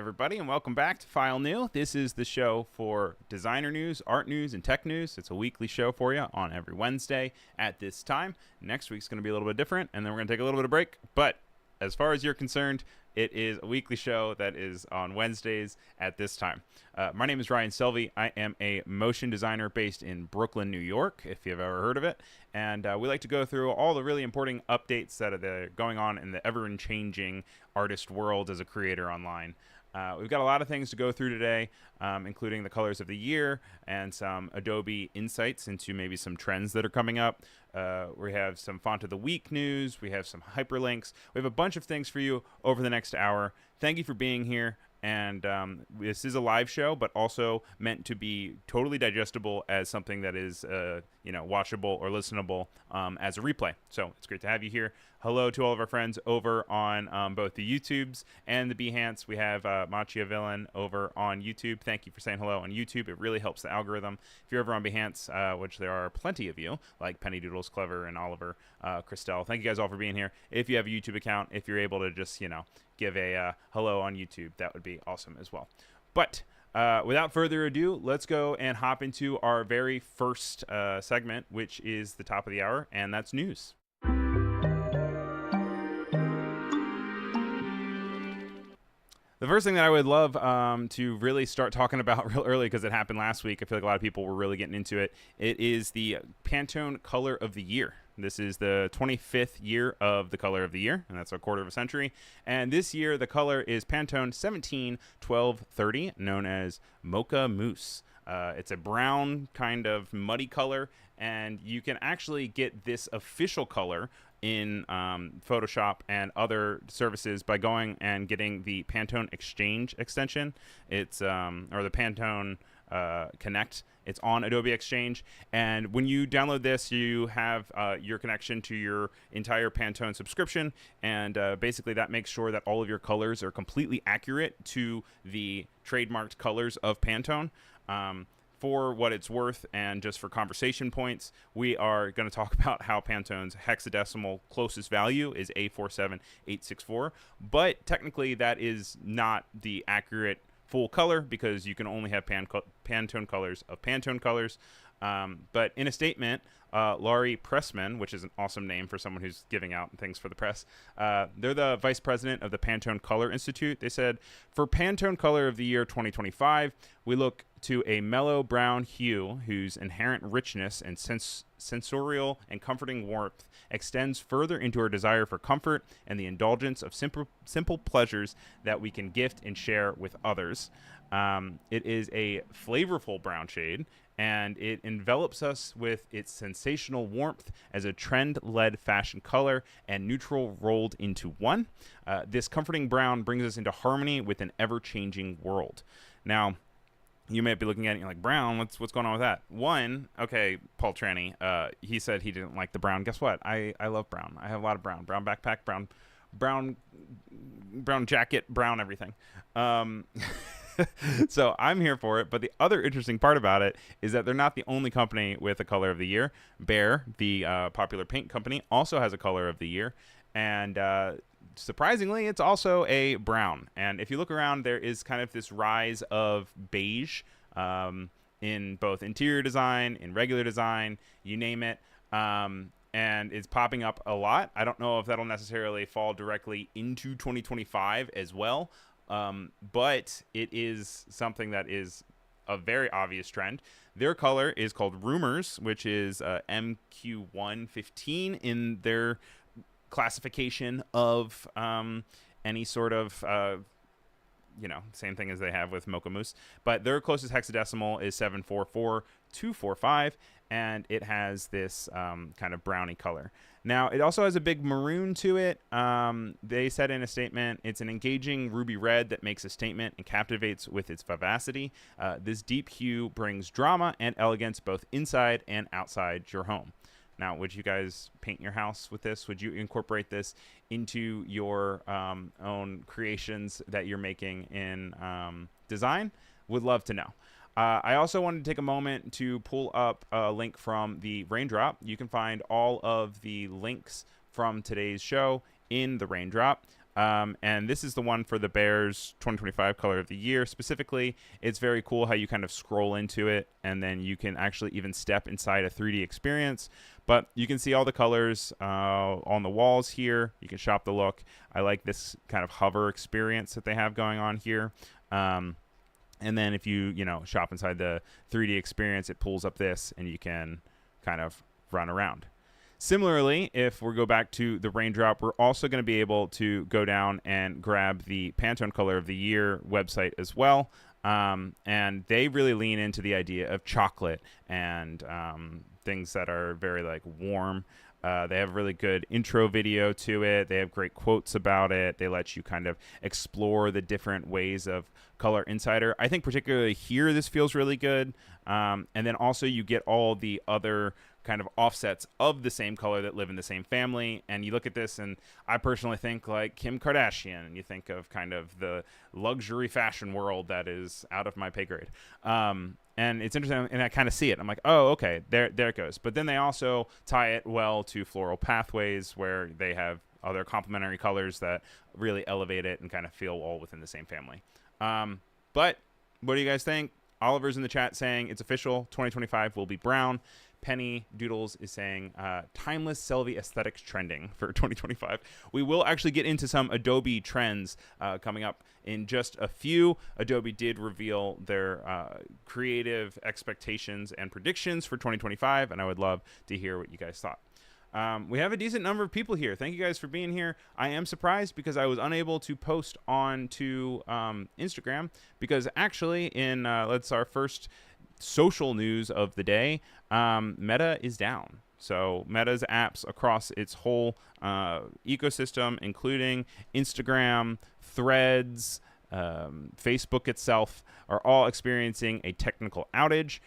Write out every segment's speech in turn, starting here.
everybody, and welcome back to File New. This is the show for designer news, art news, and tech news. It's a weekly show for you on every Wednesday at this time. Next week's going to be a little bit different, and then we're going to take a little bit of break. But as far as you're concerned, it is a weekly show that is on Wednesdays at this time. My name is Ryan Selvy. I am a motion designer based in Brooklyn, New York, if you've ever heard of it. And we like to go through all the really important updates that are going on in the ever-changing artist world as a creator online. We've got a lot of things to go through today, including the colors of the year and some Adobe insights into maybe some trends that are coming up. We have some font of the week news. We have some hyperlinks. We have a bunch of things for you over the next hour. Thank you for being here. And this is a live show, but also meant to be totally digestible as something that is, watchable or listenable as a replay. So it's great to have you here. Hello to all of our friends over on both the YouTubes and the Behance. We have Machiavellian over on YouTube. Thank you for saying hello on YouTube. It really helps the algorithm. If you're over on Behance, which there are plenty of you, like Penny Doodles, Clever, and Oliver, Christelle. Thank you guys all for being here. If you have a YouTube account, if you're able to just, give a hello on YouTube, that would be awesome as well. But without further ado, let's go and hop into our very first segment, which is the top of the hour, and that's news. The first thing that I would love to really start talking about real early, because it happened last week, I feel like a lot of people were really getting into it, it is the Pantone Color of the Year. This is the 25th year of the Color of the Year, and that's a quarter of a century. And this year, the color is Pantone 171230, known as Mocha Mousse. It's a brown kind of muddy color, and you can actually get this official color in Photoshop and other services by going and getting the Pantone Exchange extension. It's or the Pantone Connect. It's on Adobe Exchange, and when you download this, you have your connection to your entire Pantone subscription, and basically that makes sure that all of your colors are completely accurate to the trademarked colors of Pantone. For what it's worth, and just for conversation points, we are going to talk about how Pantone's hexadecimal closest value is A47864, but technically that is not the accurate full color, because you can only have Pantone colors of Pantone colors. But in a statement, Laurie Pressman, which is an awesome name for someone who's giving out things for the press, they're the vice president of the Pantone Color Institute. They said, for Pantone Color of the Year 2025, we look to a mellow brown hue whose inherent richness and sensorial and comforting warmth extends further into our desire for comfort and the indulgence of simple pleasures that we can gift and share with others. It is a flavorful brown shade, and it envelops us with its sensational warmth as a trend-led fashion color and neutral rolled into one. This comforting brown brings us into harmony with an ever-changing world. Now, you may be looking at it and you're like, brown, what's going on with that? One, okay, Paul Tranny, he said he didn't like the brown. Guess what? I love brown. I have a lot of brown. Brown backpack, brown jacket, brown everything. So I'm here for it. But the other interesting part about it is that they're not the only company with a color of the year. Behr, the popular paint company, also has a color of the year. And surprisingly, it's also a brown. And if you look around, there is kind of this rise of beige in both interior design, in regular design, you name it. And it's popping up a lot. I don't know if that'll necessarily fall directly into 2025 as well. But it is something that is a very obvious trend. Their color is called Rumors, which is MQ115 in their classification of any sort of same thing as they have with Mocha Mousse, but their closest hexadecimal is 744245, and it has this kind of brownie color. Now, it also has a big maroon to it. They said in a statement, it's an engaging ruby red that makes a statement and captivates with its vivacity. This deep hue brings drama and elegance both inside and outside your home. Now, would you guys paint your house with this? Would you incorporate this into your own creations that you're making in design? Would love to know. I also wanted to take a moment to pull up a link from the Raindrop. You can find all of the links from today's show in the Raindrop. And this is the one for the Bears 2025 color of the year specifically. It's very cool how you kind of scroll into it, and then you can actually even step inside a 3D experience. But you can see all the colors on the walls here. You can shop the look. I like this kind of hover experience that they have going on here. And then if you shop inside the 3D experience, it pulls up this, and you can kind of run around. Similarly, if we go back to the raindrop, we're also going to be able to go down and grab the Pantone Color of the Year website as well. And they really lean into the idea of chocolate and things that are very like warm. They have a really good intro video to it. They have great quotes about it. They let you kind of explore the different ways of Color Insider. I think particularly here, this feels really good. And then also you get all the other kind of offsets of the same color that live in the same family. And you look at this, and I personally think like Kim Kardashian, and you think of kind of the luxury fashion world that is out of my pay grade. And it's interesting, and I kind of see it. I'm like, oh, okay, there it goes. But then they also tie it well to Floral Pathways, where they have other complementary colors that really elevate it and kind of feel all within the same family. But what do you guys think? Oliver's in the chat saying it's official. 2025 will be brown. Penny Doodles is saying timeless Selvy aesthetics trending for 2025. We will actually get into some Adobe trends coming up in just a few. Adobe did reveal their creative expectations and predictions for 2025, and I would love to hear what you guys thought. We have a decent number of people here. Thank you guys for being here. I am surprised because I was unable to post on to Instagram because actually in let's our first social news of the day, Meta is down. So Meta's apps across its whole ecosystem, including Instagram, Threads, Facebook itself, are all experiencing a technical outage.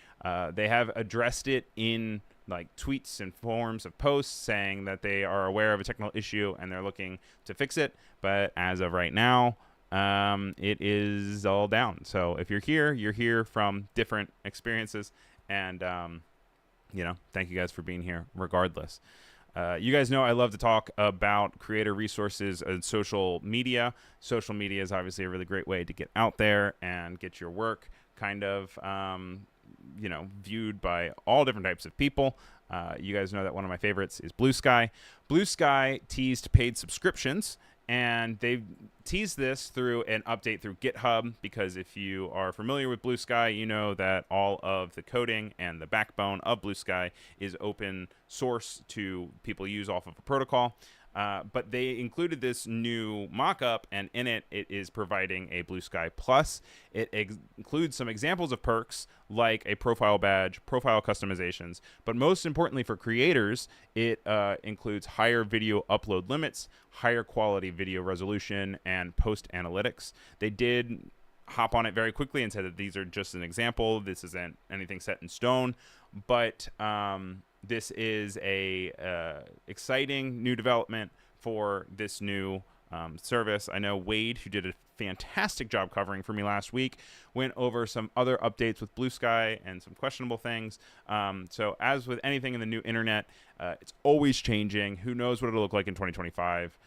They have addressed it in like tweets and forms of posts saying that they are aware of a technical issue and they're looking to fix it. But as of right now, it is all down. So if you're here from different experiences, and thank you guys for being here regardless. You guys know I love to talk about creator resources and social media. Social media is obviously a really great way to get out there and get your work kind of viewed by all different types of people. You guys know that one of my favorites is Bluesky. Bluesky teased paid subscriptions, and they've teased this through an update through GitHub, because if you are familiar with Bluesky, you know that all of the coding and the backbone of Bluesky is open source to people use off of a protocol. But they included this new mock-up, and in it is providing a Bluesky Plus. It includes some examples of perks like a profile badge, profile customizations, but most importantly for creators, it includes higher video upload limits, higher quality video resolution, and post analytics. They did hop on it very quickly and said that these are just an example. This isn't anything set in stone, but this is a exciting new development for this new service. I know Wade, who did a fantastic job covering for me last week, went over some other updates with Bluesky and some questionable things. So as with anything in the new internet, it's always changing. Who knows what it'll look like in 2025?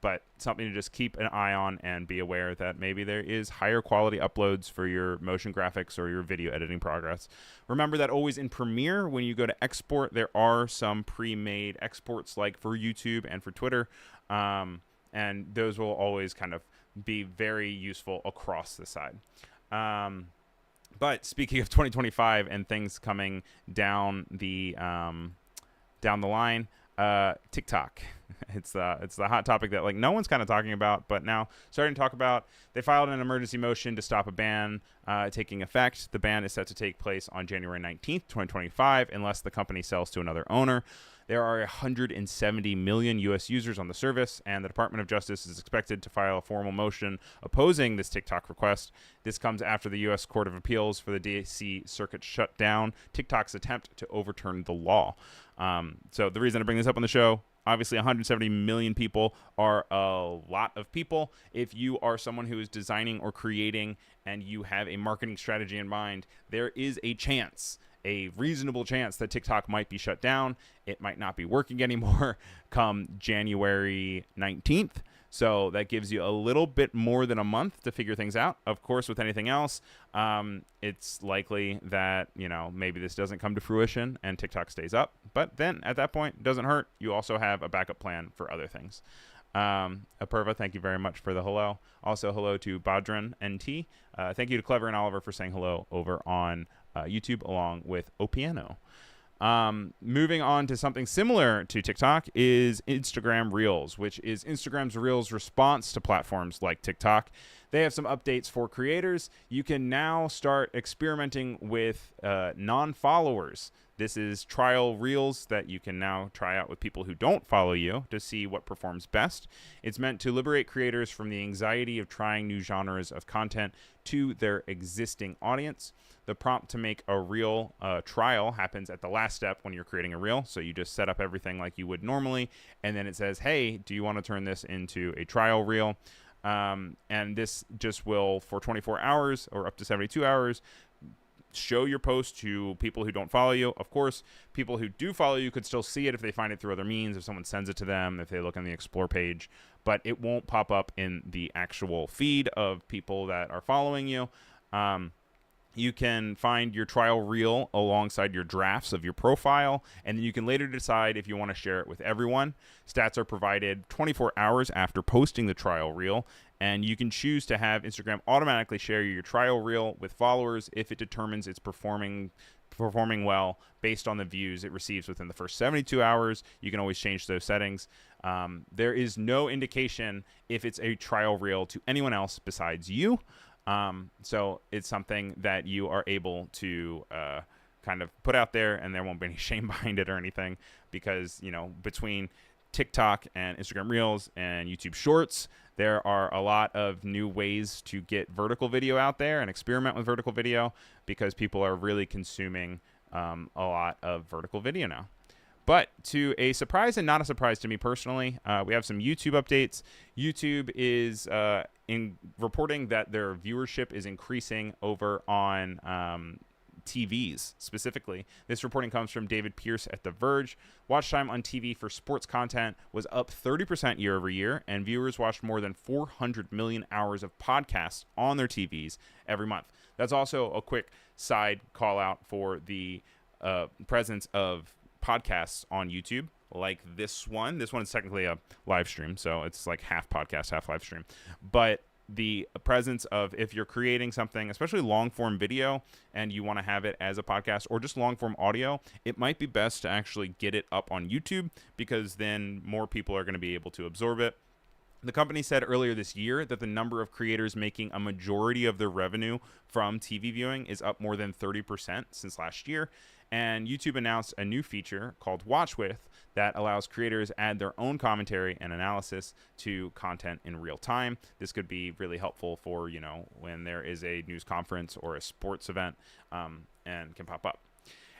But something to just keep an eye on and be aware that maybe there is higher quality uploads for your motion graphics or your video editing progress. Remember that always in Premiere, when you go to export, there are some pre-made exports like for YouTube and for Twitter. And those will always kind of be very useful across the side. But speaking of 2025 and things coming down the line, TikTok. It's the hot topic that like no one's kind of talking about, but now starting to talk about. They filed an emergency motion to stop a ban taking effect. The ban is set to take place on January 19th, 2025, unless the company sells to another owner. There are 170 million U.S. users on the service, and the Department of Justice is expected to file a formal motion opposing this TikTok request. This comes after the U.S. Court of Appeals for the D.C. Circuit shut down TikTok's attempt to overturn the law. So the reason I bring this up on the show, obviously 170 million people are a lot of people. If you are someone who is designing or creating and you have a marketing strategy in mind, there is a chance a reasonable chance that TikTok might be shut down. It might not be working anymore come January 19th. So that gives you a little bit more than a month to figure things out. Of course, with anything else, it's likely that, maybe this doesn't come to fruition and TikTok stays up. But then at that point, it doesn't hurt. You also have a backup plan for other things. Apurva, thank you very much for the hello. Also, hello to Badran NT. Thank you to Clever and Oliver for saying hello over on YouTube, along with Opiano. Moving on to something similar to TikTok is Instagram Reels, which is Instagram's Reels response to platforms like TikTok. They have some updates for creators. You can now start experimenting with non-followers. This is trial Reels that you can now try out with people who don't follow you to see what performs best. It's meant to liberate creators from the anxiety of trying new genres of content to their existing audience. The prompt to make a Reel trial happens at the last step when you're creating a Reel. So you just set up everything like you would normally, and then it says, hey, do you want to turn this into a trial Reel? And this just will, for 24 hours or up to 72 hours, show your post to people who don't follow you. Of course, people who do follow you could still see it if they find it through other means, if someone sends it to them, if they look on the Explore page, but it won't pop up in the actual feed of people that are following you. You can find your trial Reel alongside your drafts of your profile, and then you can later decide if you want to share it with everyone. Stats are provided 24 hours after posting the trial Reel, and you can choose to have Instagram automatically share your trial Reel with followers if it determines it's performing well based on the views it receives within the first 72 hours. You can always change those settings. There is no indication if it's a trial Reel to anyone else besides you. So it's something that you are able to kind of put out there, and there won't be any shame behind it or anything, because, between TikTok and Instagram Reels and YouTube Shorts, there are a lot of new ways to get vertical video out there and experiment with vertical video, because people are really consuming a lot of vertical video now. But to a surprise and not a surprise to me personally, we have some YouTube updates. YouTube is in reporting that their viewership is increasing over on TVs specifically. This reporting comes from David Pierce at The Verge. Watch time on TV for sports content was up 30% year over year, and viewers watched more than 400 million hours of podcasts on their TVs every month. That's also a quick side call out for the presence of podcasts on YouTube, like this one. This one is technically a live stream, so it's like half podcast, half live stream. But the presence of, if you're creating something, especially long form video, and you want to have it as a podcast or just long form audio, it might be best to actually get it up on YouTube, because then more people are going to be able to absorb it. The company said earlier this year that the number of creators making a majority of their revenue from TV viewing is up more than 30% since last year. And YouTube announced a new feature called Watch With that allows creators add their own commentary and analysis to content in real time. This could be really helpful for, when there is a news conference or a sports event, and can pop up.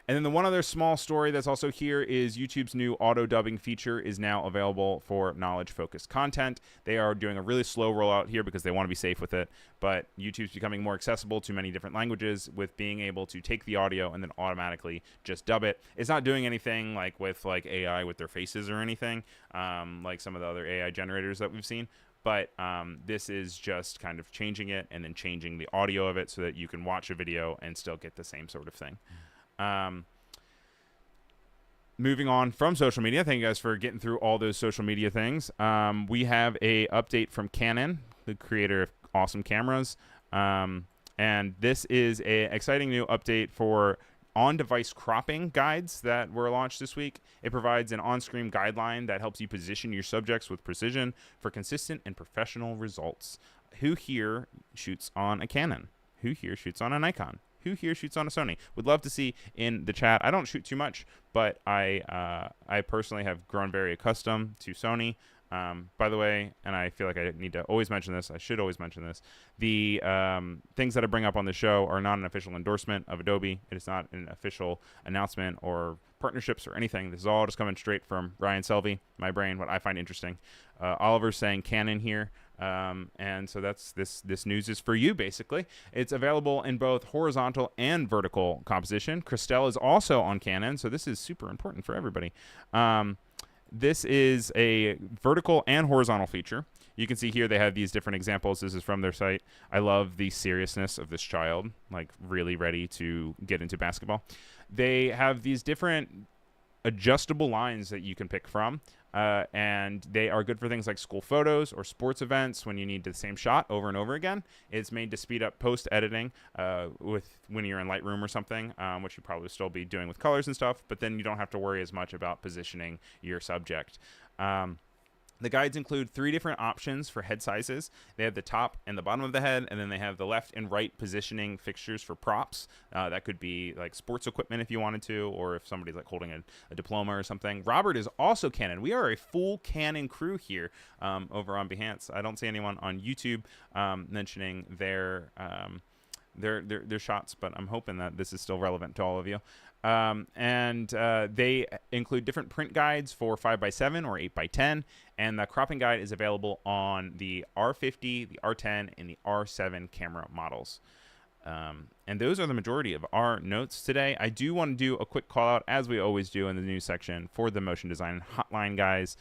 And then the one other small story that's also here is YouTube's new auto dubbing feature is now available for knowledge-focused content. They are doing a really slow rollout here because they want to be safe with it, but YouTube's becoming more accessible to many different languages with being able to take the audio and then automatically just dub it. It's not doing anything like with AI with their faces or anything, like some of the other AI generators that we've seen. But this is just kind of changing it and then changing the audio of it so that you can watch a video and still get the same sort of thing. Moving on from social media, thank you guys for getting through all those social media things. We have a update from Canon, the creator of awesome cameras, and this is a exciting new update for on-device cropping guides that were launched this week. It provides an on-screen guideline that helps you position your subjects with precision for consistent and professional results. Who here shoots on a Canon? Who here shoots on a Nikon? Who here shoots on a Sony? Would love to see in the chat. I don't shoot too much, but I personally have grown very accustomed to Sony. By the way, and I feel like I need to always mention this. I should always mention this. The things that I bring up on the show are not an official endorsement of Adobe. It is not an official announcement or partnerships or anything. This is all just coming straight from Ryan Selvy, my brain, what I find interesting. Oliver's saying Canon here. And so that's this news is for you, basically. It's available in both horizontal and vertical composition. Cristal is also on Canon, so this is super important for everybody. This is a vertical and horizontal feature. You can see here they have these different examples. This is from their site. I love the seriousness of this child, like really ready to get into basketball. They have these different adjustable lines that you can pick from, and they are good for things like school photos or sports events when you need the same shot over and over again. It's made to speed up post-editing when you're in Lightroom or something, which you probably still be doing with colors and stuff, but then you don't have to worry as much about positioning your subject. The guides include 3 different options for head sizes. They have the top and the bottom of the head, and then they have the left and right positioning fixtures for props. That could be like sports equipment if you wanted to, or if somebody's like holding a diploma or something. Robert is also Canon. We are a full Canon crew here over on Behance. I don't see anyone on YouTube mentioning their shots, but I'm hoping that this is still relevant to all of you. They include different print guides for 5x7 or 8x10, and the cropping guide is available on the R50, the R10, and the R7 camera models. And those are the majority of our notes today. I do want to do a quick call out, as we always do in the news section, for the Motion Design Hotline guys.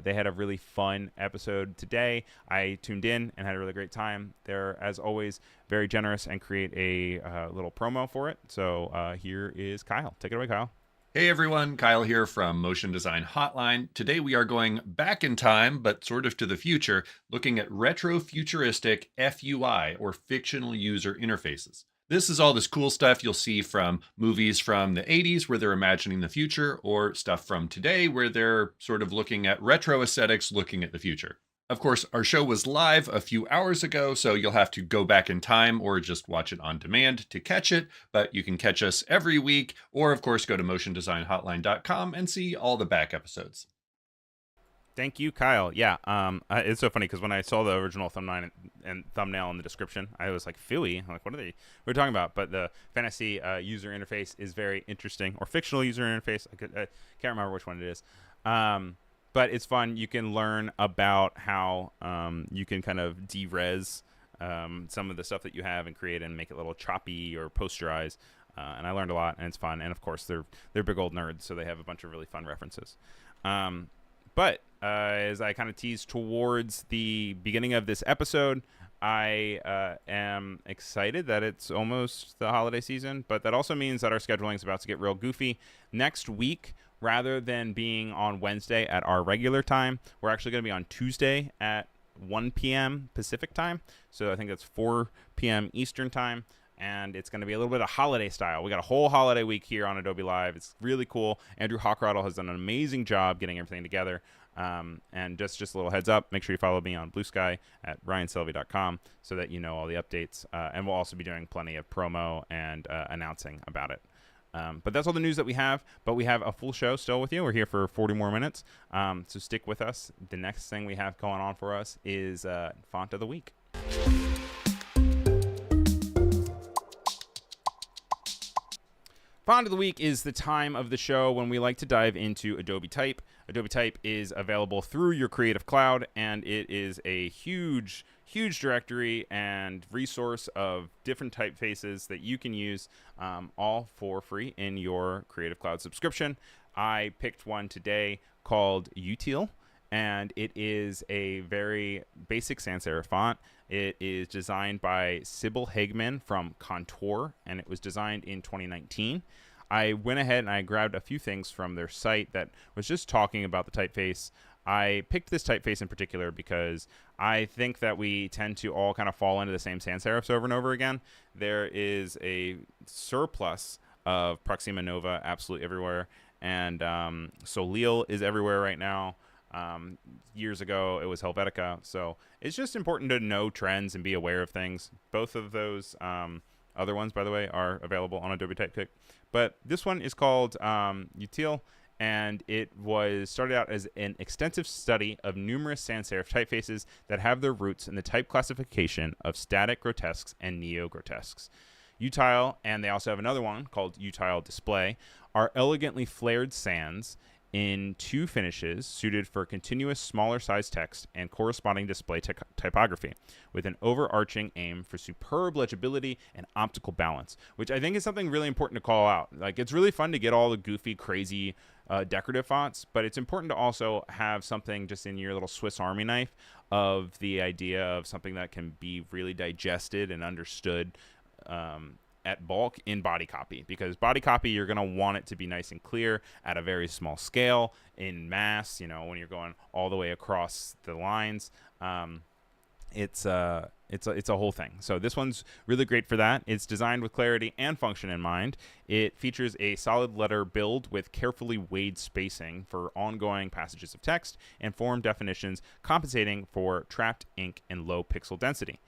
They had a really fun episode today. I tuned in and had a really great time. They're, as always, very generous and create a little promo for it. So here is Kyle. Take it away, Kyle. Hey everyone, Kyle here from Motion Design Hotline. Today we are going back in time, but sort of to the future, looking at retro-futuristic FUI, or fictional user interfaces. This is all this cool stuff you'll see from movies from the 80s where they're imagining the future, or stuff from today where they're sort of looking at retro aesthetics, looking at the future. Of course, our show was live a few hours ago, so you'll have to go back in time or just watch it on demand to catch it, but you can catch us every week, or of course go to motiondesignhotline.com and see all the back episodes. Thank you, Kyle. Yeah, it's so funny because when I saw the original thumbnail in the description, I was like, "Phooey!" I'm like, what are they? We're talking about, but the fantasy user interface is very interesting, or fictional user interface. I can't remember which one it is. But it's fun. You can learn about how you can kind of de-res some of the stuff that you have and create and make it a little choppy or posterize. And I learned a lot, and it's fun. And of course, they're big old nerds, so they have a bunch of really fun references. But as I kind of tease towards the beginning of this episode, I am excited that it's almost the holiday season, but that also means that our scheduling is about to get real goofy. Next week, rather than being on Wednesday at our regular time, we're actually going to be on Tuesday at 1 p.m. Pacific time. So I think that's 4 p.m. Eastern time. And it's going to be a little bit of holiday style. We got a whole holiday week here on Adobe Live. It's really cool. Andrew Hockrottle has done an amazing job getting everything together. And just a little heads up, make sure you follow me on Bluesky at ryanselvy.com so that you know all the updates. And we'll also be doing plenty of promo and announcing about it. But that's all the news that we have. But we have a full show still with you. We're here for 40 more minutes. So stick with us. The next thing we have going on for us is Font of the Week. Font of the Week is the time of the show when we like to dive into Adobe Type. Adobe Type is available through your Creative Cloud, and it is a huge directory and resource of different typefaces that you can use all for free in your Creative Cloud subscription. I picked one today called Utile, and it is a very basic sans serif font. It is designed by Sybil Hagman from Contour, and it was designed in 2019. I went ahead and I grabbed a few things from their site that was just talking about the typeface. I picked this typeface in particular because I think that we tend to all kind of fall into the same sans serifs over and over again. There is a surplus of Proxima Nova absolutely everywhere, and Solil is everywhere right now. Years ago, it was Helvetica. So it's just important to know trends and be aware of things. Both of those other ones, by the way, are available on Adobe Typepick. But this one is called Utile, and it was started out as an extensive study of numerous sans serif typefaces that have their roots in the type classification of static grotesques and neo-grotesques. Utile, and they also have another one called Utile Display, are elegantly flared sans in 2 finishes suited for continuous smaller size text and corresponding display typography, with an overarching aim for superb legibility and optical balance, which I think is something really important to call out. Like, it's really fun to get all the goofy, crazy decorative fonts, but it's important to also have something just in your little Swiss Army knife of the idea of something that can be really digested and understood at bulk in body copy, because body copy, you're going to want it to be nice and clear at a very small scale in mass, you know, when you're going all the way across the lines. It's a whole thing. So this one's really great for that. It's designed with clarity and function in mind. It features a solid letter build with carefully weighed spacing for ongoing passages of text and form definitions, compensating for trapped ink and low pixel density.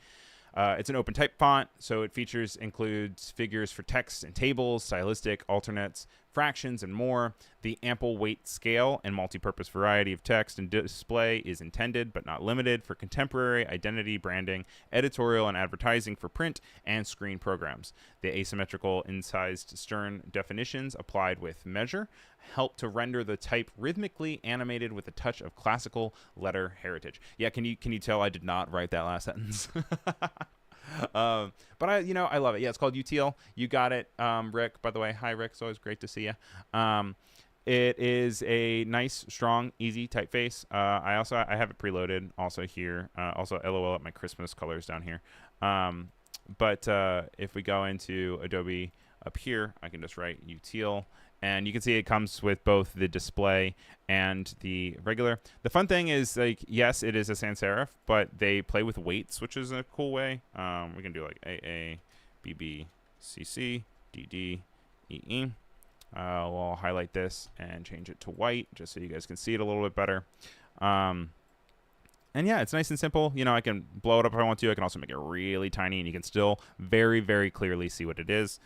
It's an open type font, so it includes figures for text and tables, stylistic alternates, fractions, and more. The ample weight scale and multi-purpose variety of text and display is intended but not limited for contemporary identity branding, editorial and advertising for print and screen programs. The asymmetrical incised stern definitions applied with measure help to render the type rhythmically animated with a touch of classical letter heritage. Yeah, can you tell I did not write that last sentence? But I love it. Yeah, it's called Utile. You got it, Rick. By the way, hi Rick. It's always great to see you. It is a nice, strong, easy typeface. I have it preloaded also here. Also, LOL at my Christmas colors down here. But if we go into Adobe up here, I can just write Utile. And you can see it comes with both the display and the regular. The fun thing is, like, yes, it is a sans serif, but they play with weights, which is a cool way. We can do like AA, BB, CC, DD, EE. We'll highlight this and change it to white just so you guys can see it a little bit better. And yeah, it's nice and simple. You know, I can blow it up if I want to. I can also make it really tiny, and you can still very, very clearly see what it is.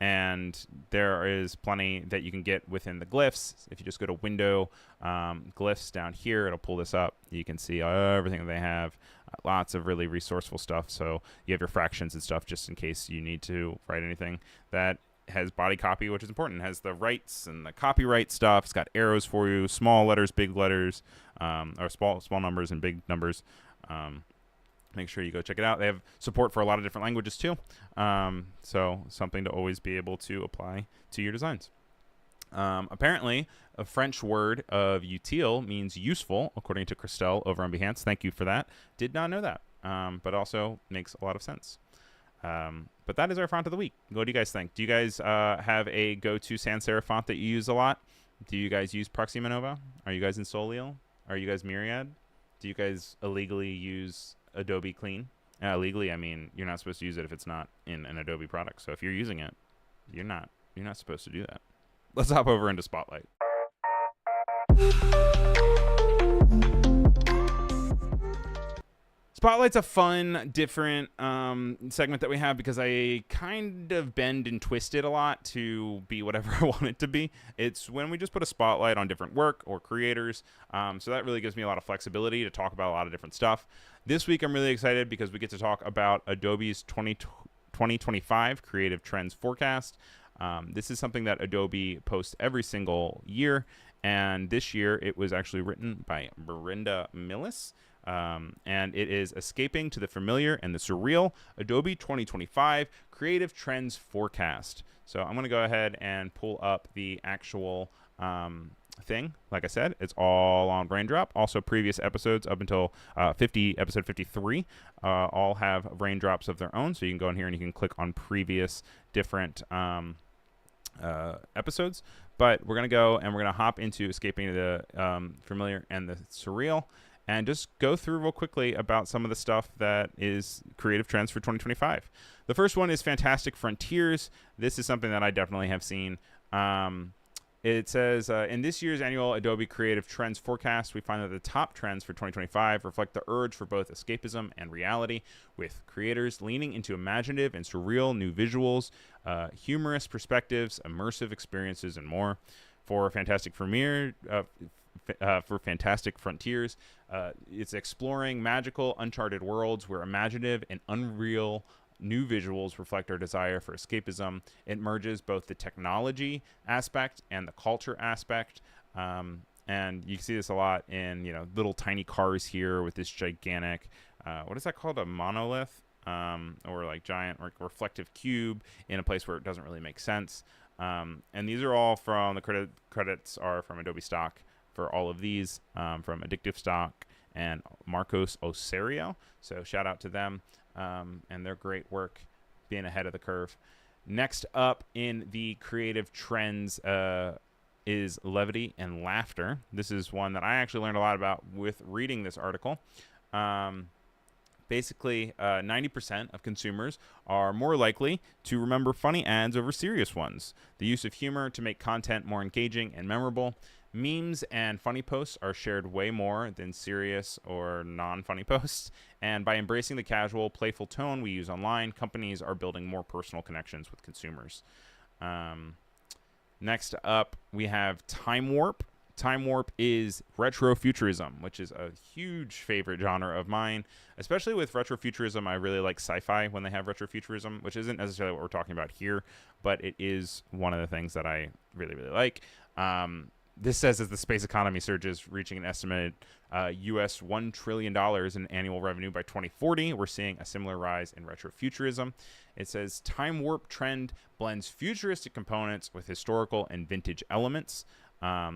And there is plenty that you can get within the glyphs. If you just go to Window, Glyphs down here, it'll pull this up. You can see everything that they have. Lots of really resourceful stuff. So you have your fractions and stuff just in case you need to write anything. That has body copy, which is important. It has the rights and the copyright stuff. It's got arrows for you, small letters, big letters, or small numbers and big numbers. Make sure you go check it out. They have support for a lot of different languages too. So something to always be able to apply to your designs. Apparently, a French word of utile means useful, according to Christelle over on Behance. Thank you for that. Did not know that, but also makes a lot of sense. But that is our font of the week. What do you guys think? Do you guys have a go-to sans serif font that you use a lot? Do you guys use Proxima Nova? Are you guys in Solio? Are you guys Myriad? Do you guys illegally use Adobe Clean? Legally, I mean, you're not supposed to use it if it's not in an Adobe product. So if you're using it, you're not supposed to do that. Let's hop over into Spotlight. Spotlight's a fun, different segment that we have because I kind of bend and twist it a lot to be whatever I want it to be. It's when we just put a spotlight on different work or creators. So that really gives me a lot of flexibility to talk about a lot of different stuff. This week I'm really excited because we get to talk about Adobe's 2025 Creative Trends Forecast. This is something that Adobe posts every single year. And this year it was actually written by Brenda Millis. And it is Escaping to the Familiar and the Surreal, Adobe 2025 Creative Trends Forecast. So I'm going to go ahead and pull up the actual thing. Like I said, it's all on Raindrop. Also, previous episodes up until episode 53 all have raindrops of their own. So you can go in here and you can click on previous different episodes. But we're going to go and we're going to hop into Escaping to the Familiar and the Surreal, and just go through real quickly about some of the stuff that is creative trends for 2025. The first one is Fantastic Frontiers. This is something that I definitely have seen. It says, in this year's annual Adobe Creative Trends Forecast, we find that the top trends for 2025 reflect the urge for both escapism and reality, with creators leaning into imaginative and surreal new visuals, humorous perspectives, immersive experiences, and more. For Fantastic Frontiers, it's exploring magical, uncharted worlds where imaginative and unreal new visuals reflect our desire for escapism. It merges both the technology aspect and the culture aspect. And you can see this a lot in, little tiny cars here with this gigantic, what is that called? A monolith, or like giant or reflective cube in a place where it doesn't really make sense. And these are all from the credits are from Adobe stock for all of these, from Addictive Stock and Marcos Oserio. So shout out to them, and their great work being ahead of the curve. Next up in the creative trends is levity and laughter. This is one that I actually learned a lot about with reading this article. Basically, 90% of consumers are more likely to remember funny ads over serious ones. The use of humor to make content more engaging and memorable. Memes and funny posts are shared way more than serious or non-funny posts. And by embracing the casual, playful tone we use online, companies are building more personal connections with consumers. Next up, we have Time Warp. Time Warp is retrofuturism, which is a huge favorite genre of mine. Especially with retrofuturism, I really like sci-fi when they have retrofuturism, which isn't necessarily what we're talking about here, but it is one of the things that I really, really like. This says as the space economy surges, reaching an estimated US $1 trillion in annual revenue by 2040, we're seeing a similar rise in retrofuturism. It says Time Warp trend blends futuristic components with historical and vintage elements.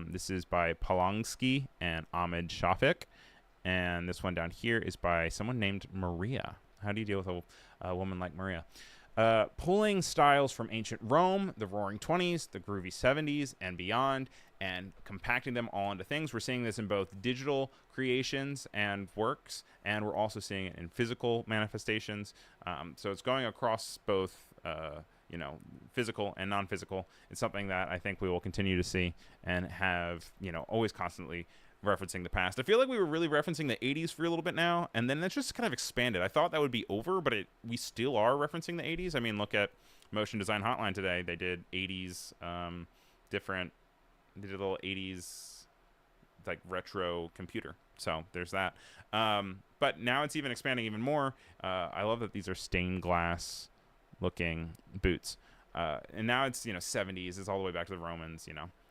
This is by Bluesky and Ahmed Shafik. And this one down here is by someone named Maria. How do you deal with a woman like Maria? Pulling styles from ancient Rome, the Roaring 20s, the groovy 70s, and beyond, and compacting them all into things. We're seeing this in both digital creations and works, and we're also seeing it in physical manifestations. So it's going across both physical and non-physical. It's something that I think we will continue to see and have, always constantly referencing the past. I feel like we were really referencing the 80s for a little bit now, and then that's just kind of expanded. I thought that would be over, but we still are referencing the 80s. I mean, look at Motion Design Hotline today. They did 80s they did a little 80s like retro computer. So there's that. But now it's even expanding even more. I love that these are stained glass looking boots. And now it's, 70s. It's all the way back to the Romans,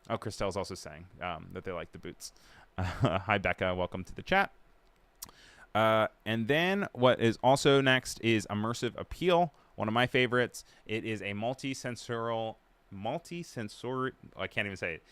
Oh, Christelle's also saying that they like the boots. Hi, Becca. Welcome to the chat. And then what is also next is immersive appeal, one of my favorites. It is a multisensorial, I can't even say it,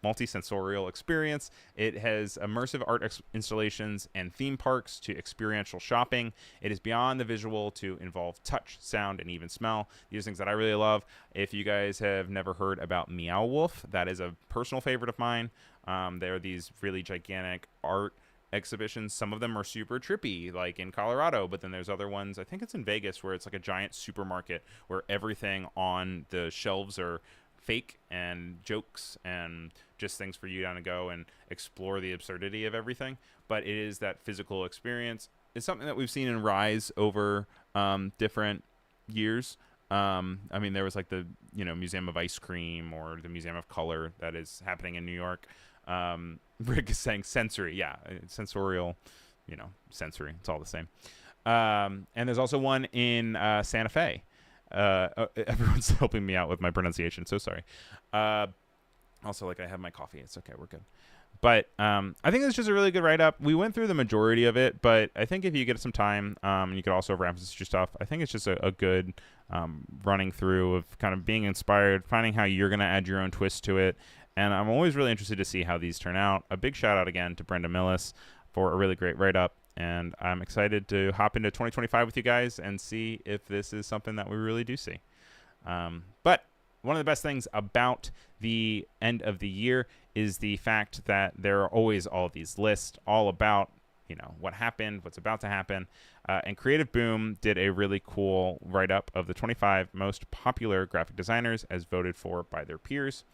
multisensorial experience. It has immersive art installations and theme parks to experiential shopping. It is beyond the visual to involve touch, sound, and even smell. These are things that I really love. If you guys have never heard about Meow Wolf, that is a personal favorite of mine. There are these really gigantic art exhibitions. Some of them are super trippy, like in Colorado, but then there's other ones, I think it's in Vegas, where it's like a giant supermarket where everything on the shelves are fake and jokes and just things for you to go and explore the absurdity of everything. But it is that physical experience. It's something that we've seen in rise over different years. I mean, there was like the Museum of Ice Cream or the Museum of Color that is happening in New York. Rick is saying sensory. Yeah, sensorial, sensory. It's all the same. And there's also one in Santa Fe. Everyone's helping me out with my pronunciation. So sorry. Also, I have my coffee. It's okay. We're good. But I think it's just a really good write-up. We went through the majority of it, but I think if you get some time, you could also reference your stuff. I think it's just a good running through of kind of being inspired, finding how you're going to add your own twist to it. And I'm always really interested to see how these turn out. A big shout out again to Brenda Millis for a really great write-up. And I'm excited to hop into 2025 with you guys and see if this is something that we really do see. But one of the best things about the end of the year is the fact that there are always all these lists all about, what happened, what's about to happen. And CreativeBoom did a really cool write-up of the 25 most popular graphic designers as voted for by their peers.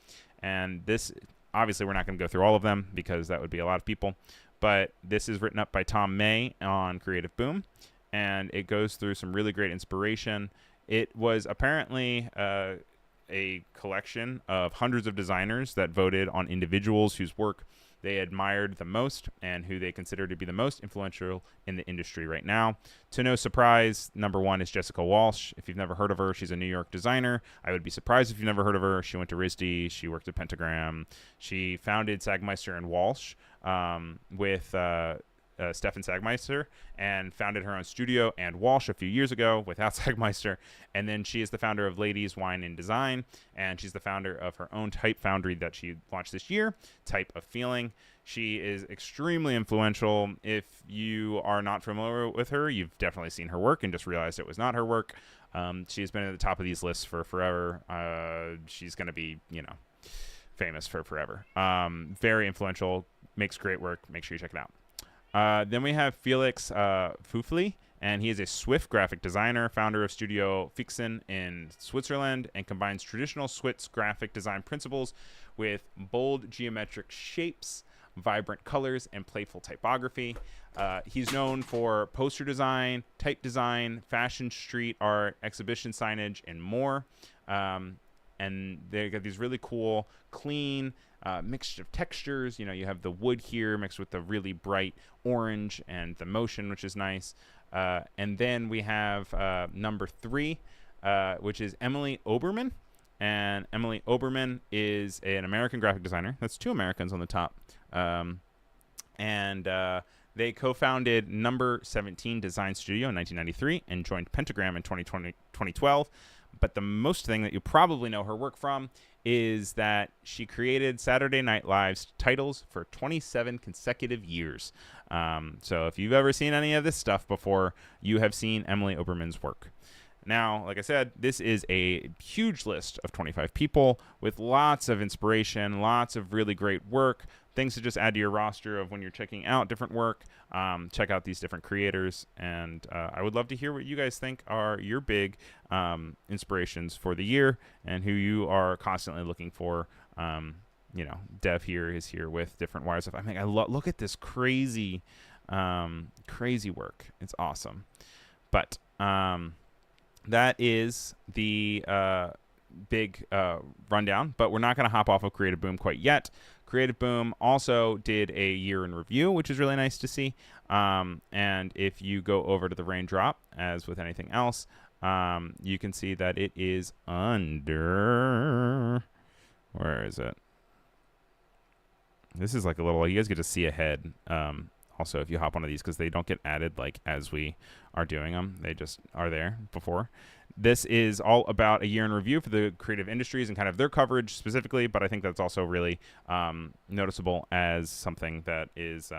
And this, obviously, we're not going to go through all of them because that would be a lot of people. But this is written up by Tom May on CreativeBoom, and it goes through some really great inspiration. It was apparently a collection of hundreds of designers that voted on individuals whose work they admired the most and who they consider to be the most influential in the industry right now. To no surprise, number one is Jessica Walsh. If you've never heard of her, she's a New York designer. I would be surprised if you've never heard of her. She went to RISD. She worked at Pentagram. She founded Sagmeister and Walsh with Stefan Sagmeister, and founded her own studio and Walsh a few years ago without Sagmeister. And then she is the founder of Ladies Wine and Design, and she's the founder of her own type foundry that she launched this year, Type of Feeling. She is extremely influential. If you are not familiar with her, you've definitely seen her work and just realized it was not her work. She's been at the top of these lists for forever. She's going to be, famous for forever. Very influential, makes great work. Make sure you check it out. Then we have Felix Fufli, and he is a Swiss graphic designer, founder of Studio Fixen in Switzerland, and combines traditional Swiss graphic design principles with bold geometric shapes, vibrant colors, and playful typography. He's known for poster design, type design, fashion street art, exhibition signage, and more. And they got these really cool, clean mixture of textures. You have the wood here mixed with the really bright orange and the motion, which is nice. And then we have number 3, which is Emily Oberman. And Emily Oberman is an American graphic designer. That's 2 Americans on the top. And they co-founded Number 17 Design Studio in 1993 and joined Pentagram in 2012. But the most thing that you probably know her work from is that she created Saturday Night Live's titles for 27 consecutive years. So if you've ever seen any of this stuff before, you have seen Emily Oberman's work. Now, like I said, this is a huge list of 25 people with lots of inspiration, lots of really great work, things to just add to your roster of when you're checking out different work. Check out these different creators, and I would love to hear what you guys think are your big inspirations for the year and who you are constantly looking for. Dev here is here with different wires of. Look at this crazy work. It's awesome. But that is the big rundown, but we're not going to hop off of CreativeBoom quite yet. CreativeBoom also did a year in review, which is really nice to see. And if you go over to the raindrop, as with anything else, you can see that it is under... Where is it? This is like a little... You guys get to see ahead. Also, if you hop onto these, because they don't get added like as we are doing them. They just are there before. This is all about a year in review for the creative industries and kind of their coverage specifically, but I think that's also really noticeable as something that is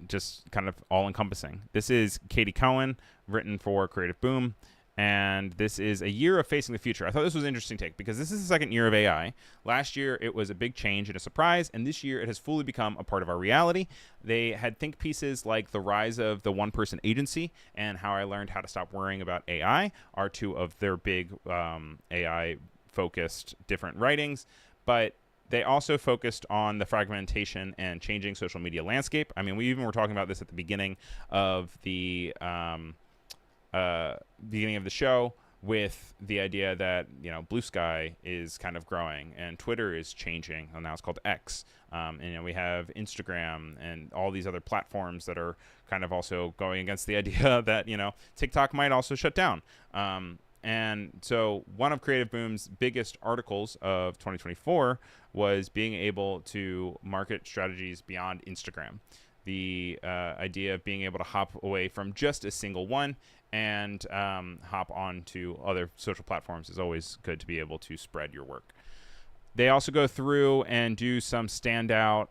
just kind of all-encompassing. This is Katie Cohen, written for CreativeBoom, and this is a year of facing the future. I thought this was an interesting take because this is the second year of AI. Last year, it was a big change and a surprise, and this year it has fully become a part of our reality. They had think pieces like the rise of the one-person agency and how I learned how to stop worrying about AI are 2 of their big AI-focused different writings, but they also focused on the fragmentation and changing social media landscape. I mean, we even were talking about this at the beginning of the show with the idea that Bluesky is kind of growing and Twitter is changing, and now it's called X. And we have Instagram and all these other platforms that are kind of also going against the idea that TikTok might also shut down. And so one of CreativeBoom's biggest articles of 2024 was being able to market strategies beyond Instagram. The idea of being able to hop away from just a single one and hop on to other social platforms is always good to be able to spread your work. They also go through and do some standout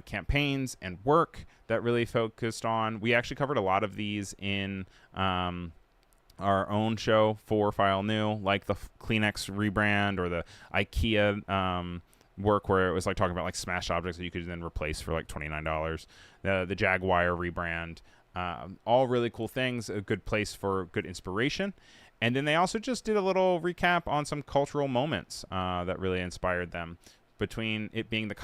campaigns and work that really focused on. We actually covered a lot of these in our own show for File New, like the Kleenex rebrand or the IKEA work where it was like talking about like smash objects that you could then replace for like $29. The Jaguar rebrand. All really cool things, a good place for good inspiration. And then they also just did a little recap on some cultural moments that really inspired them. between it being the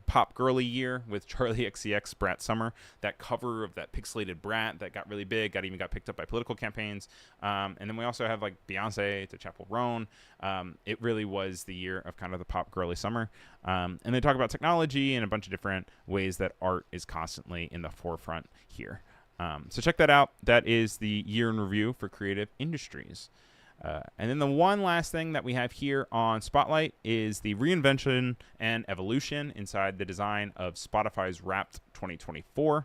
pop girly year with Charlie XCX, Brat Summer, that cover of that pixelated Brat that got really big, even got picked up by political campaigns. And then we also have like Beyonce to Chapel Roan. It really was the year of kind of the pop girly summer. And they talk about technology and a bunch of different ways that art is constantly in the forefront here. So check that out. That is the year in review for creative industries. And then the one last thing that we have here on Spotlight is the reinvention and evolution inside the design of Spotify's Wrapped 2024.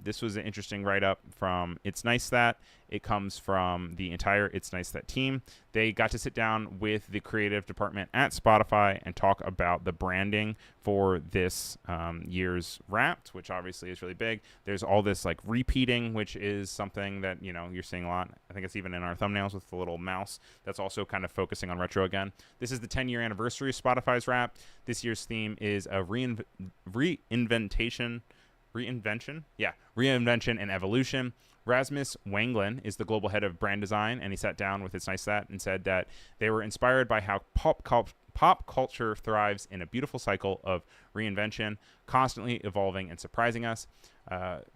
This was an interesting write-up from ItsNiceThat. It comes from the entire ItsNiceThat team. They got to sit down with the creative department at Spotify and talk about the branding for this year's Wrapped, which obviously is really big. There's all this like repeating, which is something that, you know, you're seeing a lot. I think it's even in our thumbnails with the little mouse. That's also kind of focusing on retro again. This is the 10-year anniversary of Spotify's Wrapped. This year's theme is a reinvention and evolution. Rasmus Wanglin is the global head of brand design, and he sat down with ItsNiceThat and said that they were inspired by how pop culture thrives in a beautiful cycle of reinvention, constantly evolving and surprising us.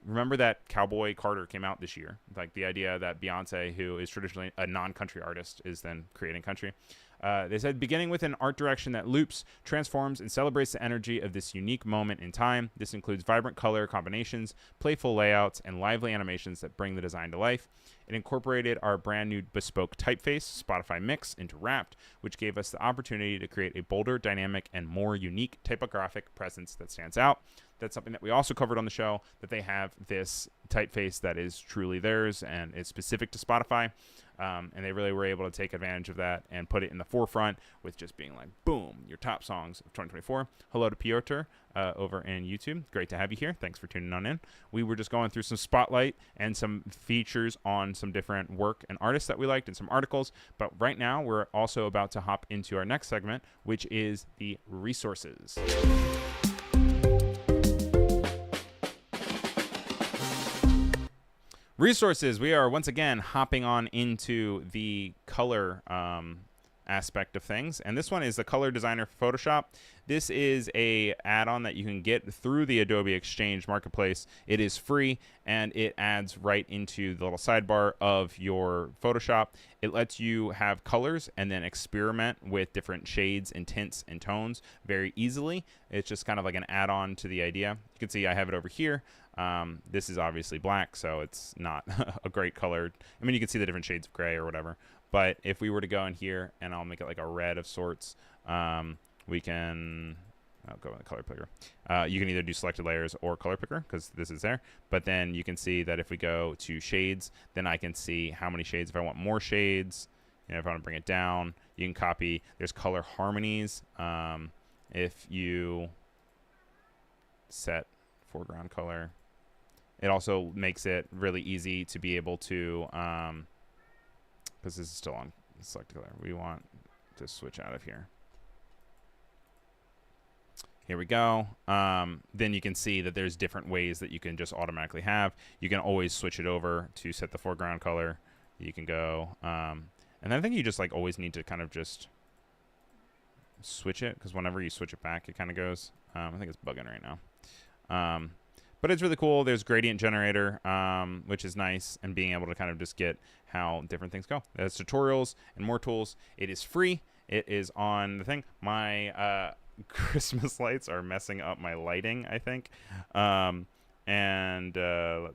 Remember that Cowboy Carter came out this year, like the idea that Beyonce, who is traditionally a non-country artist, is then creating country. They said, beginning with an art direction that loops, transforms, and celebrates the energy of this unique moment in time. This includes vibrant color combinations, playful layouts, and lively animations that bring the design to life. It incorporated our brand new bespoke typeface, Spotify Mix, into Wrapped, which gave us the opportunity to create a bolder, dynamic, and more unique typographic presence that stands out. That's something that we also covered on the show, that they have this typeface that is truly theirs and is specific to Spotify. And they really were able to take advantage of that and put it in the forefront with just being like, boom, your top songs of 2024. Hello to Piotr over in YouTube. Great to have you here. Thanks for tuning on in. We were just going through some Spotlight and some features on some different work and artists that we liked and some articles. But right now, we're also about to hop into our next segment, which is the resources. Resources. We are once again hopping on into the color aspect of things, and this one is the Color Designer for Photoshop. This is a add-on that you can get through the Adobe Exchange Marketplace. It is free, and it adds right into the little sidebar of your Photoshop. It lets you have colors and then experiment with different shades and tints and tones very easily. It's just kind of like an add-on to the idea. You can see I have it over here. This is obviously black, so it's not a great color. I mean, you can see the different shades of gray or whatever. But if we were to go in here, and I'll make it like a red of sorts, we can... I'll go in the color picker. You can either do selected layers or color picker, because this is there. But then you can see that if we go to shades, then I can see how many shades. If I want more shades, you know, if I want to bring it down, you can copy. There's color harmonies. If you set foreground color, it also makes it really easy to be able to, because this is still on select color. We want to switch out of here. Here we go. Then you can see that there's different ways that you can just automatically have. You can always switch it over to set the foreground color. You can go, and I think you just like always need to kind of just switch it, because whenever you switch it back, it kind of goes. I think it's bugging right now. But it's really cool. There's gradient generator, which is nice, and being able to kind of just get how different things go. There's tutorials and more tools. It is free. It is on the thing. My Christmas lights are messing up my lighting, I think. Let's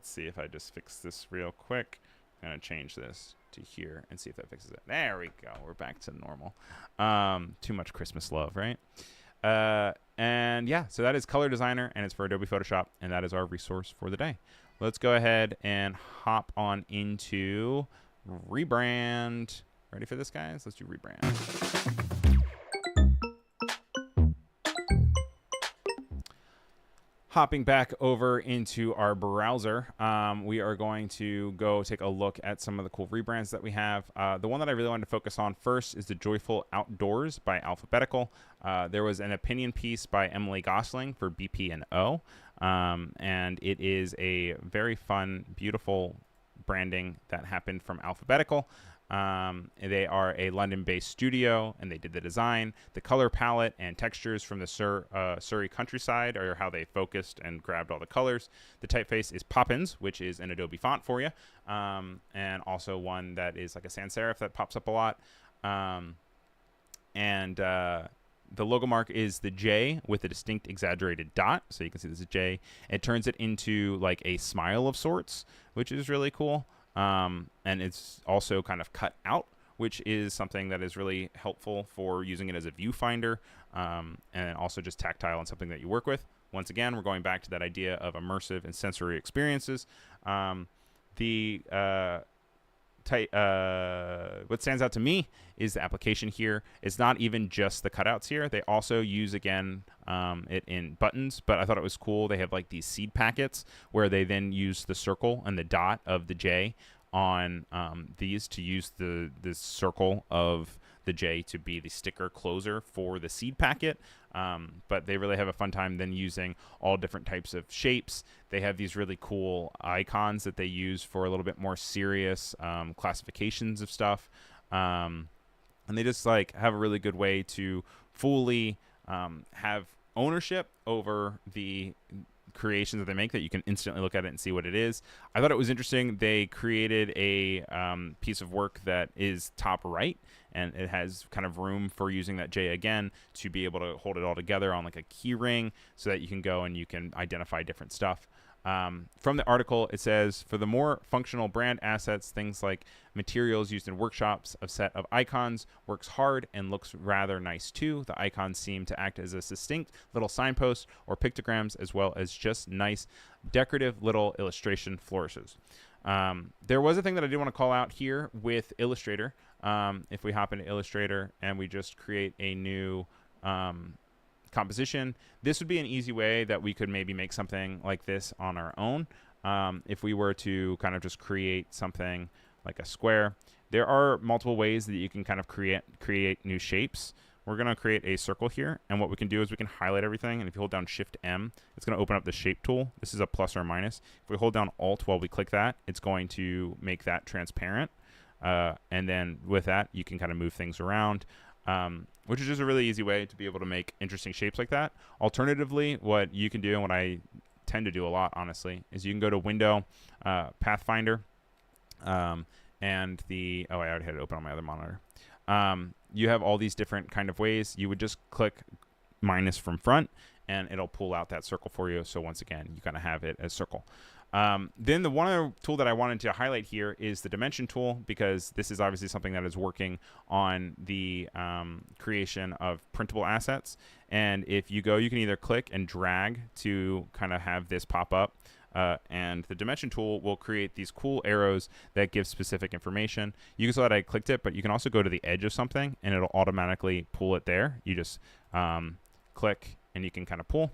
see if I just fix this real quick. I'm going to change this to here and see if that fixes it. There we go. We're back to normal. Too much Christmas love, right? And yeah, so that is Color Designer, and it's for Adobe Photoshop, and that is our resource for the day. Let's go ahead and hop on into Rebrand. Ready for this, guys? Let's do Rebrand. Hopping back over into our browser, we are going to go take a look at some of the cool rebrands that we have. The one that I really wanted to focus on first is the Joyful Outdoors by Alphabetical. There was an opinion piece by Emily Gosling for BP&O, and it is a very fun, beautiful branding that happened from Alphabetical. They are a London-based studio, and they did the design. The color palette and textures from the Surrey countryside are how they focused and grabbed all the colors. The typeface is Poppins, which is an Adobe font for you, and also one that is like a sans serif that pops up a lot. The logo mark is the J with a distinct exaggerated dot. So you can see this is J. It turns it into like a smile of sorts, which is really cool. And it's also kind of cut out, which is something that is really helpful for using it as a viewfinder, and also just tactile and something that you work with. Once again, we're going back to that idea of immersive and sensory experiences. What stands out to me is the application here. It's not even just the cutouts here. They also use, again, it in buttons, but I thought it was cool. They have like these seed packets where they then use the circle and the dot of the J on these to use this circle of the J to be the sticker closer for the seed packet. But they really have a fun time then using all different types of shapes. They have these really cool icons that they use for a little bit more serious classifications of stuff. And they just like have a really good way to fully have ownership over the creations that they make, that you can instantly look at it and see what it is. I thought it was interesting. They created a piece of work that is top right, and it has kind of room for using that J again to be able to hold it all together on like a key ring, so that you can go and you can identify different stuff. From the article, it says, for the more functional brand assets, things like materials used in workshops, a set of icons works hard and looks rather nice too. The icons seem to act as a distinct little signpost or pictograms, as well as just nice decorative little illustration flourishes. There was a thing that I did want to call out here with Illustrator. If we hop into Illustrator and we just create a new composition, this would be an easy way that we could maybe make something like this on our own. If we were to kind of just create something like a square, there are multiple ways that you can kind of create new shapes. We're going to create a circle here, and what we can do is we can highlight everything, and if you hold down Shift M, it's going to open up the shape tool. This is a plus or minus. If we hold down Alt while we click that, it's going to make that transparent, and then with that you can kind of move things around, which is just a really easy way to be able to make interesting shapes like that. Alternatively, what you can do, and what I tend to do a lot, honestly, is you can go to Window, Pathfinder, and I already had it open on my other monitor. You have all these different kind of ways. You would just click minus from front, and it'll pull out that circle for you. So once again, you kind of have it as circle. Then the one other tool that I wanted to highlight here is the dimension tool, because this is obviously something that is working on the creation of printable assets. And if you go, you can either click and drag to kind of have this pop up. And the dimension tool will create these cool arrows that give specific information. You can see that I clicked it, but you can also go to the edge of something and it'll automatically pull it there. You just click and you can kind of pull.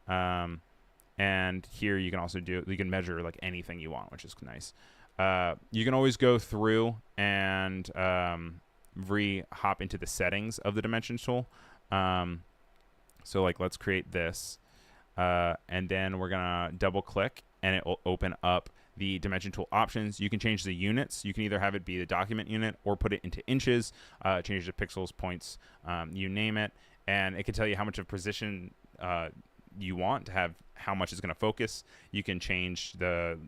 And here you can also you can measure like anything you want, which is nice. You can always go through and hop into the settings of the dimension tool. So like, let's create this. And then we're going to double click and it will open up the dimension tool options. You can change the units. You can either have it be the document unit or put it into inches, change the pixels, points, you name it. And it can tell you how much of precision you want to have, how much is going to focus. You can change the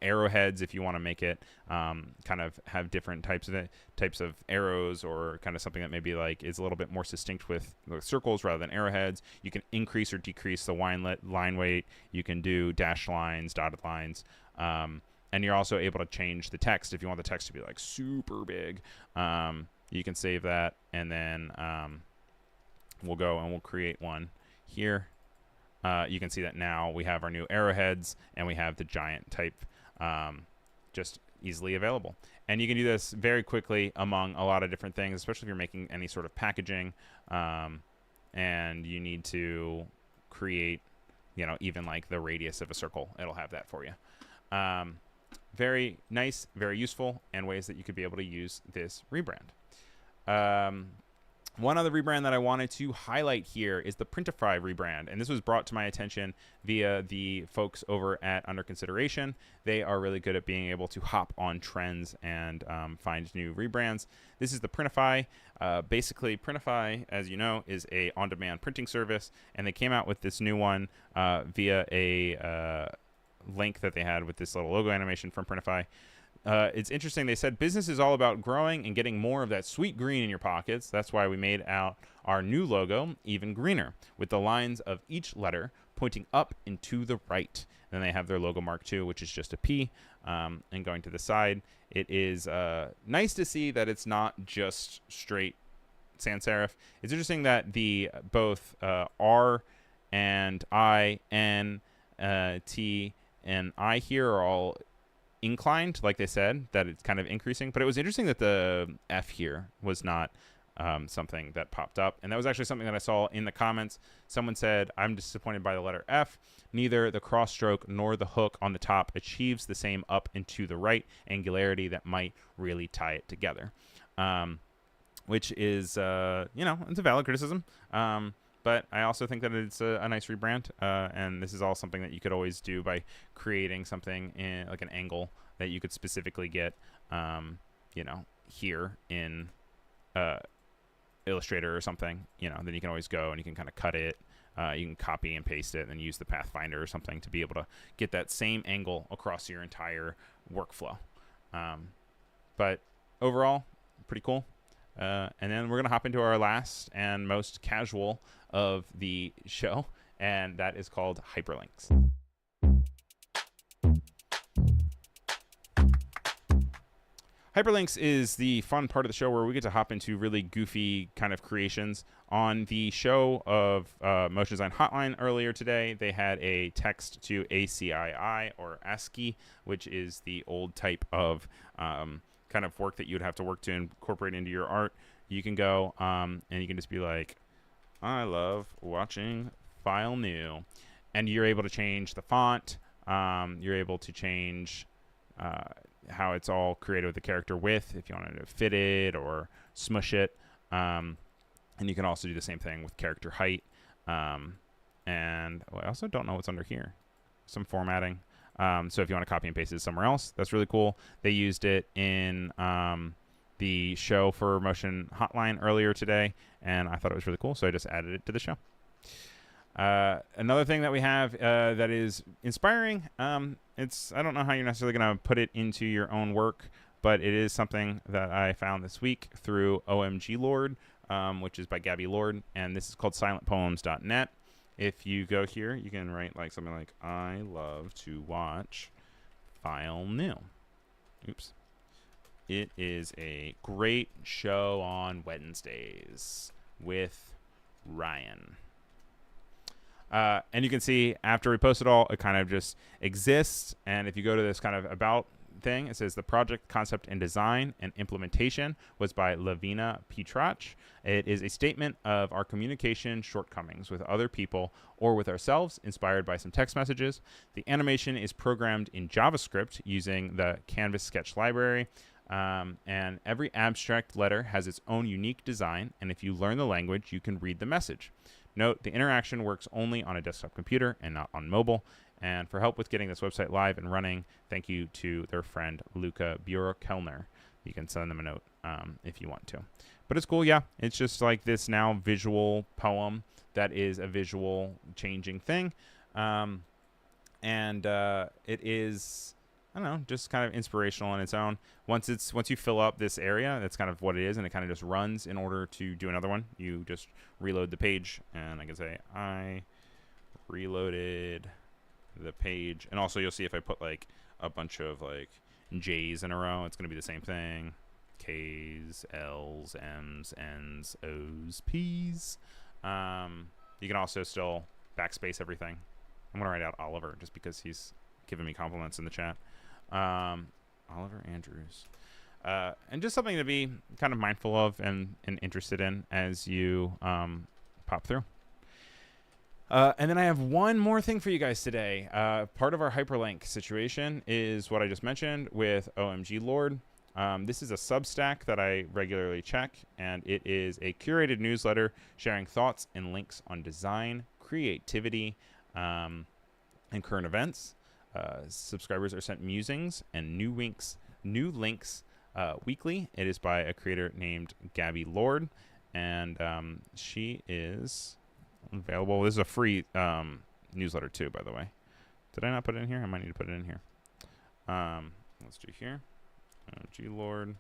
arrowheads if you want to make it kind of have different types of arrows, or kind of something that maybe like is a little bit more distinct with circles rather than arrowheads. You can increase or decrease the line weight. You can do dashed lines, dotted lines, and you're also able to change the text if you want the text to be like super big. You can save that, and then we'll go and we'll create one here. You can see that now we have our new arrowheads and we have the giant type just easily available. And you can do this very quickly among a lot of different things, especially if you're making any sort of packaging and you need to create, even like the radius of a circle. It'll have that for you. Very nice, very useful, and ways that you could be able to use this rebrand. One other rebrand that I wanted to highlight here is the Printify rebrand, and this was brought to my attention via the folks over at Under Consideration. They are really good at being able to hop on trends and find new rebrands. This is the Printify. Basically, Printify, as you know, is a on-demand printing service, and they came out with this new one via a link that they had with this little logo animation from Printify. It's interesting. They said business is all about growing and getting more of that sweet green in your pockets. That's why we made out our new logo even greener, with the lines of each letter pointing up and to the right. Then they have their logo mark too, which is just a P, and going to the side. It is nice to see that it's not just straight sans serif. It's interesting that the both R and I, N, T, and I here are all inclined, like they said, that it's kind of increasing. But it was interesting that the F here was not something that popped up. And that was actually something that I saw in the comments. Someone said, I'm disappointed by the letter F. Neither the cross stroke nor the hook on the top achieves the same up and to the right angularity that might really tie it together. Which is, it's a valid criticism. But I also think that it's a nice rebrand, and this is all something that you could always do by creating something in like an angle that you could specifically get, here in Illustrator or something. Then you can always go and you can kind of cut it. You can copy and paste it, and then use the Pathfinder or something to be able to get that same angle across your entire workflow. But overall, pretty cool. And then we're going to hop into our last and most casual of the show, and that is called Hyperlinks. Hyperlinks is the fun part of the show where we get to hop into really goofy kind of creations. On the show of Motion Design Hotline earlier today, they had a text to ASCII, or ASCII, which is the old type of kind of work that you'd have to work to incorporate into your art. You can go and you can just be like, I love watching File New, and you're able to change the font. You're able to change how it's all created with the character width, if you wanted to fit it or smush it. And you can also do the same thing with character height. And I also don't know what's under here. Some formatting. So if you want to copy and paste it somewhere else, that's really cool. They used it in the show for Motion Hotline earlier today, and I thought it was really cool, so I just added it to the show. Another thing that we have that is inspiring, I don't know how you're necessarily going to put it into your own work, but it is something that I found this week through OMGLord, which is by Gabby Lord, and this is called silentpoems.net. If you go here, you can write like something like, I love to watch File New. Oops. It is a great show on Wednesdays with Ryan. And you can see after we post it all, it kind of just exists. And if you go to this kind of about thing, it says the project concept and design and implementation was by Lavina Petrach. It is a statement of our communication shortcomings with other people or with ourselves, inspired by some text messages. The animation is programmed in JavaScript using the Canvas sketch library. And every abstract letter has its own unique design, and if you learn the language, you can read the message. Note, the interaction works only on a desktop computer and not on mobile. And for help with getting this website live and running, thank you to their friend Luca Bureau-Kellner. You can send them a note if you want to. But it's cool, yeah. It's just like this now visual poem that is a visual changing thing. And it is, I don't know, just kind of inspirational on its own. Once you fill up this area, that's kind of what it is, and it kind of just runs in order to do another one. You just reload the page, and I can say, I reloaded the page. And also you'll see if I put like a bunch of like J's in a row, it's going to be the same thing. K's, L's, M's, N's, O's, P's. You can also still backspace everything. I'm going to write out Oliver just because he's giving me compliments in the chat. Oliver Andrews. And just something to be kind of mindful of and interested in as you pop through. And then I have one more thing for you guys today. Part of our hyperlink situation is what I just mentioned with OMGLord. This is a Substack that I regularly check, and it is a curated newsletter sharing thoughts and links on design, creativity, and current events. Subscribers are sent musings and new links weekly. It is by a creator named OMGLord, and she is available. This is a free newsletter too, by the way. Did I not put it in here? I might need to put it in here. Let's do here. OMGLord.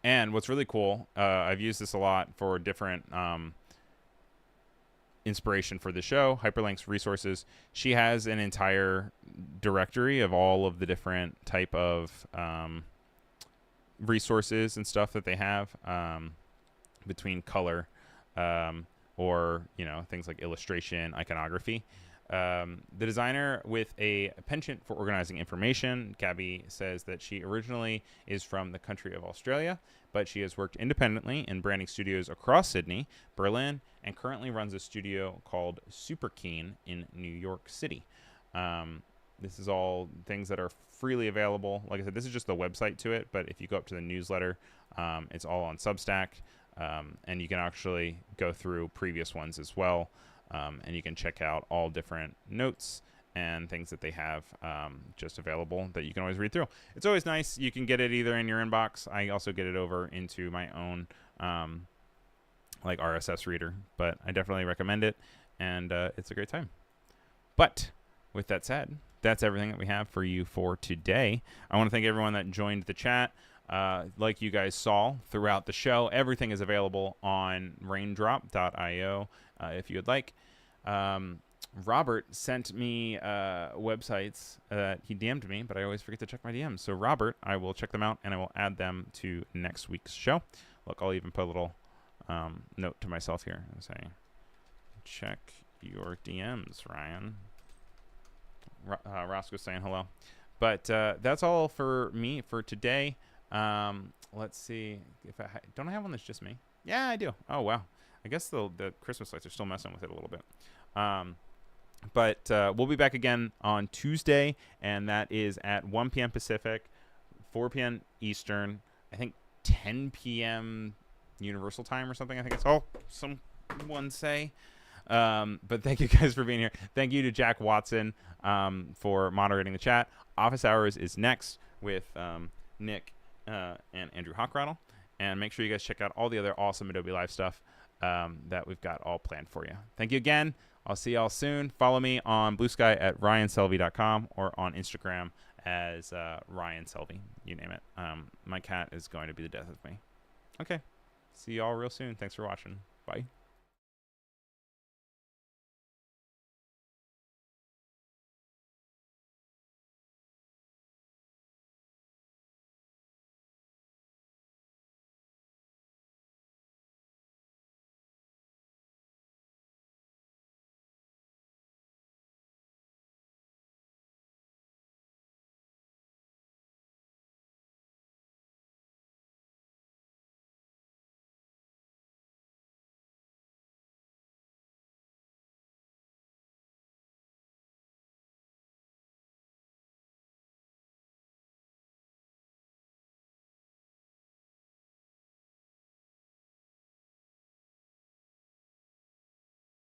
And what's really cool, I've used this a lot for different inspiration for the show, hyperlinks, resources. She has an entire directory of all of the different type of resources and stuff that they have between color or, things like illustration, iconography. The designer with a penchant for organizing information, Gabby says that she originally is from the country of Australia, but she has worked independently in branding studios across Sydney, Berlin, and currently runs a studio called Super Keen in New York City. This is all things that are freely available. Like I said, this is just the website to it, but if you go up to the newsletter, it's all on Substack, and you can actually go through previous ones as well. And you can check out all different notes and things that they have just available that you can always read through. It's always nice. You can get it either in your inbox. I also get it over into my own like RSS reader, but I definitely recommend it, and it's a great time. But with that said, that's everything that we have for you for today. I want to thank everyone that joined the chat. Like you guys saw throughout the show, everything is available on raindrop.io if you would like. Robert sent me websites that he DM'd me, but I always forget to check my DMs. So Robert, I will check them out, and I will add them to next week's show. Look, I'll even put a little note to myself here and say, check your DMs, Ryan. Roscoe's saying hello. But that's all for me for today. Let's see if don't I have one that's just me? Yeah, I do. Oh wow, I guess the Christmas lights are still messing with it a little bit. But we'll be back again on Tuesday, and that is at 1 p.m. Pacific, 4 p.m. Eastern, I think 10 p.m. Universal Time or something. I think it's all someone say. But thank you guys for being here. Thank you to Jack Watson for moderating the chat. Office Hours is next with Nick and Andrew Hockrattle. And make sure you guys check out all the other awesome Adobe Live stuff that we've got all planned for you. Thank you again. I'll see y'all soon. Follow me on Bluesky at ryanselvy.com or on Instagram as Ryan Selvy. You name it. My cat is going to be the death of me. Okay. See y'all real soon. Thanks for watching. Bye.